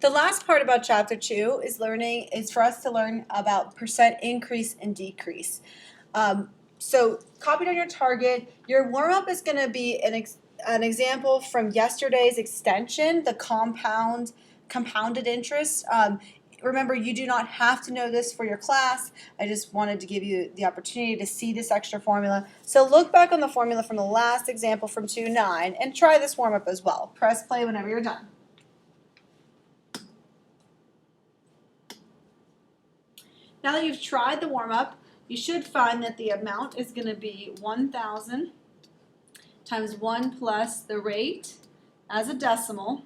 The last part about chapter 2 is for us to learn about percent increase and decrease. So copied on your target, your warm-up is going to be an example from yesterday's extension, the compounded interest. Remember, you do not have to know this for your class. I just wanted to give you the opportunity to see this extra formula. So look back on the formula from the last example from 2.9 and try this warm-up as well. Press play whenever you're done. Now that you've tried the warm-up, you should find that the amount is going to be 1,000 times 1 plus the rate as a decimal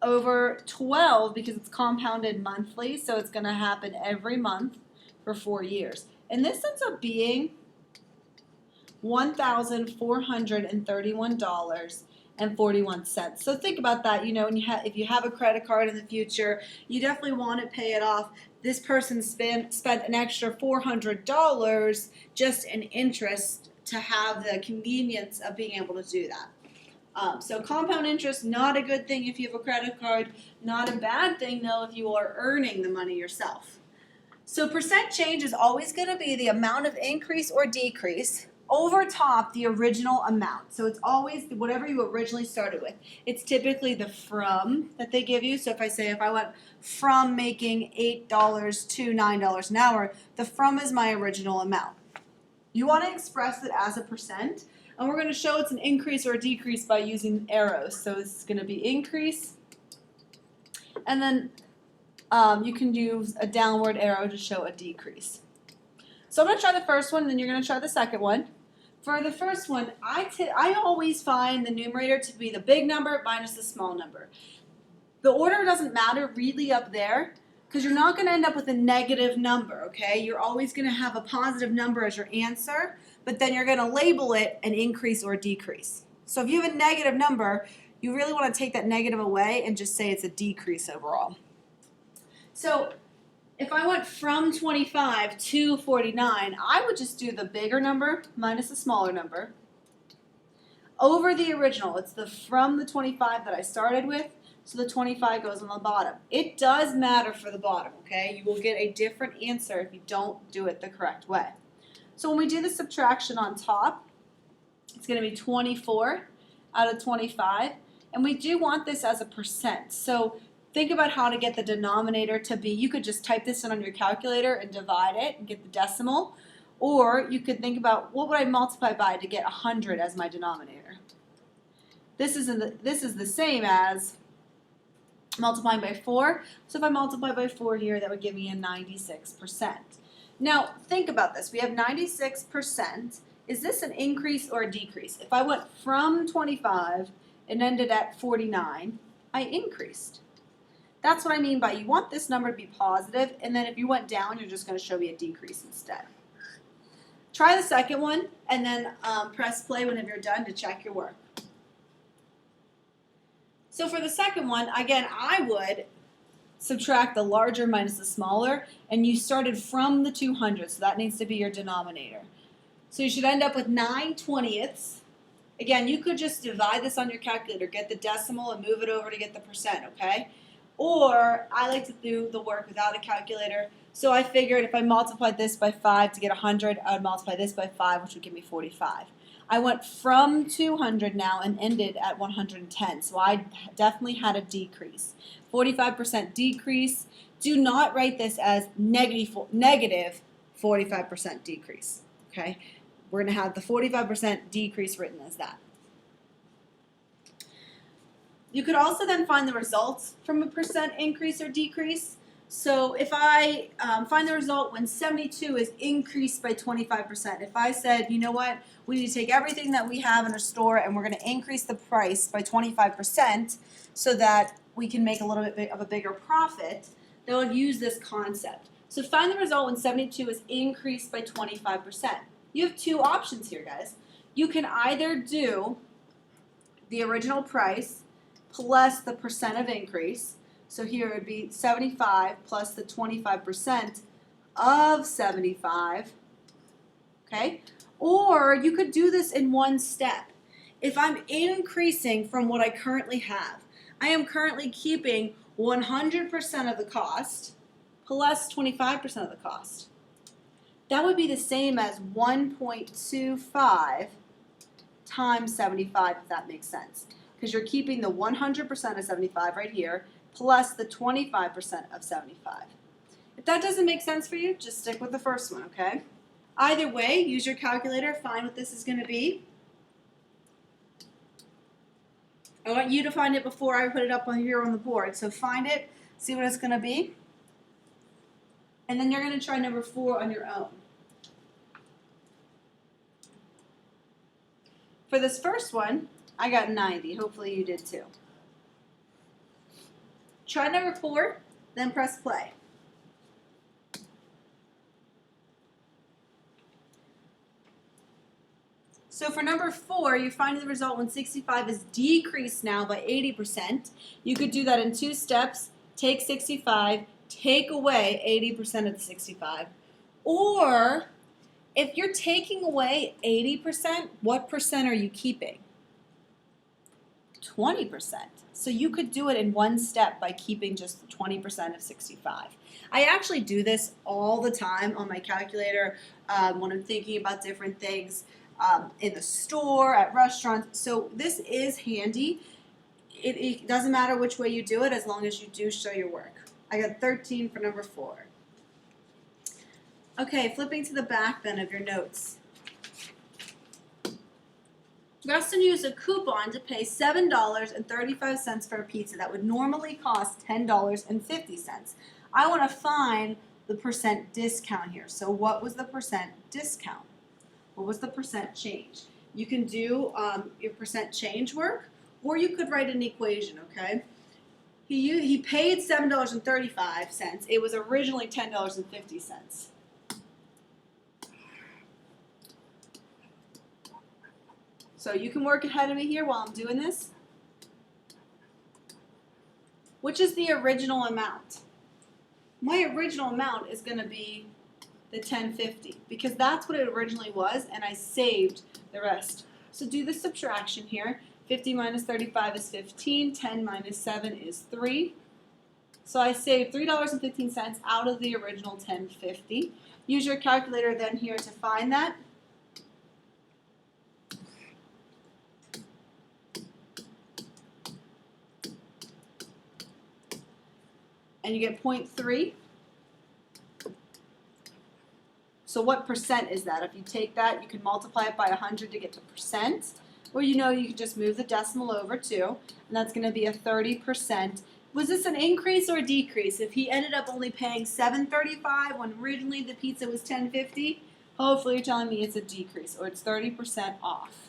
over 12 because it's compounded monthly, so it's going to happen every month for 4 years. And this ends up being $1,431.41. So think about that. You know, if you have a credit card in the future, you definitely want to pay it off. This person spent an extra $400 just in interest to have the convenience of being able to do that. So compound interest, not a good thing if you have a credit card, not a bad thing though if you are earning the money yourself. So percent change is always going to be the amount of increase or decrease over top the original amount. So it's always whatever you originally started with. It's typically the from that they give you. So if I went from making $8 to $9 an hour, the from is my original amount. You want to express it as a percent, and we're going to show it's an increase or a decrease by using arrows. So this is going to be increase, and then you can use a downward arrow to show a decrease. So I'm going to try the first one, and then you're going to try the second one. For the first one, I always find the numerator to be the big number minus the small number. The order doesn't matter really up there because you're not going to end up with a negative number, okay? You're always going to have a positive number as your answer, but then you're going to label it an increase or decrease. So if you have a negative number, you really want to take that negative away and just say it's a decrease overall. So if I went from 25 to 49, I would just do the bigger number minus the smaller number over the original. It's the from the 25 that I started with, so the 25 goes on the bottom. It does matter for the bottom, okay? You will get a different answer if you don't do it the correct way. So when we do the subtraction on top, it's going to be 24 out of 25, and we do want this as a percent. So think about how to get the denominator to be. You could just type this in on your calculator and divide it and get the decimal. Or you could think about what would I multiply by to get 100 as my denominator. This is the same as multiplying by 4. So if I multiply by 4 here, that would give me a 96%. Now think about this. We have 96%. Is this an increase or a decrease? If I went from 25 and ended at 49, I increased. That's what I mean by you want this number to be positive, and then if you went down, you're just going to show me a decrease instead. Try the second one, and then press play whenever you're done to check your work. So for the second one, again, I would subtract the larger minus the smaller, and you started from the 200, so that needs to be your denominator. So you should end up with 9/20. Again, you could just divide this on your calculator, get the decimal, and move it over to get the percent, okay? Or I like to do the work without a calculator. So I figured if I multiplied this by 5 to get 100, I would multiply this by 5, which would give me 45. I went from 200 now and ended at 110. So I definitely had a decrease. 45% decrease. Do not write this as negative 45% decrease. Okay? We're going to have the 45% decrease written as that. You could also then find the results from a percent increase or decrease. So if I find the result when 72 is increased by 25%, if I said, you know what, we need to take everything that we have in a store and we're going to increase the price by 25% so that we can make a little bit of a bigger profit, they'll use this concept. So find the result when 72 is increased by 25%. You have two options here, guys. You can either do the original price plus the percent of increase. So here it would be 75 plus the 25% of 75, okay? Or you could do this in one step. If I'm increasing from what I currently have, I am currently keeping 100% of the cost plus 25% of the cost. That would be the same as 1.25 times 75, if that makes sense. Because you're keeping the 100% of 75 right here, plus the 25% of 75. If that doesn't make sense for you, just stick with the first one, okay? Either way, use your calculator, find what this is going to be. I want you to find it before I put it up on here on the board. So find it, see what it's going to be. And then you're going to try number 4 on your own. For this first one, I got 90. Hopefully you did too. Try number 4, then press play. So for number 4, you're finding the result when 65 is decreased now by 80%. You could do that in 2 steps. Take 65, take away 80% of the 65. Or if you're taking away 80%, what percent are you keeping? 20%. So you could do it in 1 step by keeping just 20% of 65. I actually do this all the time on my calculator when I'm thinking about different things in the store, at restaurants. So this is handy. It doesn't matter which way you do it as long as you do show your work. I got 13 for number 4. Okay, flipping to the back then of your notes. Rustin used a coupon to pay $7.35 for a pizza that would normally cost $10.50. I want to find the percent discount here. So what was the percent discount? What was the percent change? You can do your percent change work, or you could write an equation, okay? He paid $7.35. It was originally $10.50. So you can work ahead of me here while I'm doing this. Which is the original amount? My original amount is going to be the $10.50 because that's what it originally was, and I saved the rest. So do the subtraction here. 50 minus 35 is 15. 10 minus 7 is 3. So I saved $3.15 out of the original $10.50. Use your calculator then here to find that. And you get 0.3. So what percent is that? If you take that, you can multiply it by 100 to get to percent. Or you can just move the decimal over too, and that's going to be a 30%. Was this an increase or a decrease? If he ended up only paying $7.35 when originally the pizza was $10.50, hopefully you're telling me it's a decrease or it's 30% off.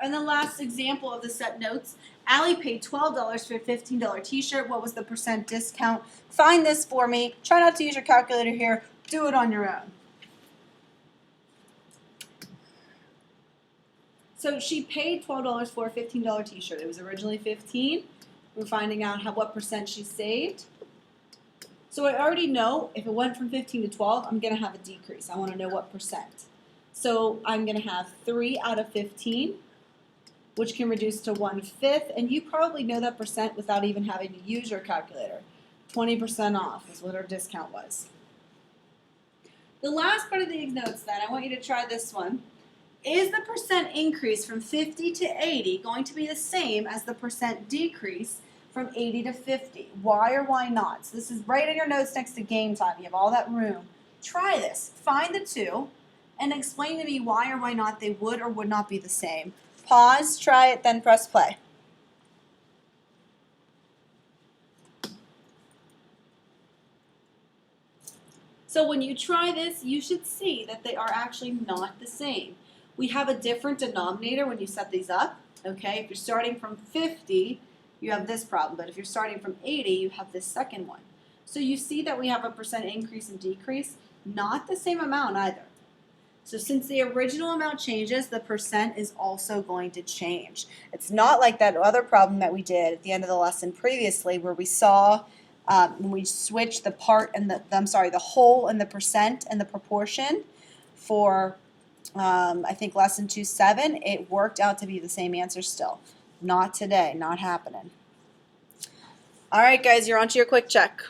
And the last example of the set notes, Allie paid $12 for a $15 t-shirt. What was the percent discount? Find this for me. Try not to use your calculator here. Do it on your own. So she paid $12 for a $15 t-shirt. It was originally $15. We're finding out what percent she saved. So I already know if it went from 15 to 12, I'm going to have a decrease. I want to know what percent. So I'm going to have 3 out of 15. Which can reduce to 1/5, and you probably know that percent without even having to use your calculator. 20% off is what our discount was. The last part of these notes then, I want you to try this one. Is the percent increase from 50 to 80 going to be the same as the percent decrease from 80 to 50? Why or why not? So this is right in your notes next to game time. You have all that room. Try this. Find the two and explain to me why or why not they would or would not be the same. Pause, try it, then press play. So when you try this, you should see that they are actually not the same. We have a different denominator when you set these up, okay? If you're starting from 50, you have this problem, but if you're starting from 80, you have this second one. So you see that we have a percent increase and decrease, not the same amount either. So since the original amount changes, the percent is also going to change. It's not like that other problem that we did at the end of the lesson previously where we saw when we switched the whole and the percent and the proportion for I think lesson 2-7, it worked out to be the same answer still. Not today, not happening. All right, guys, you're on to your quick check.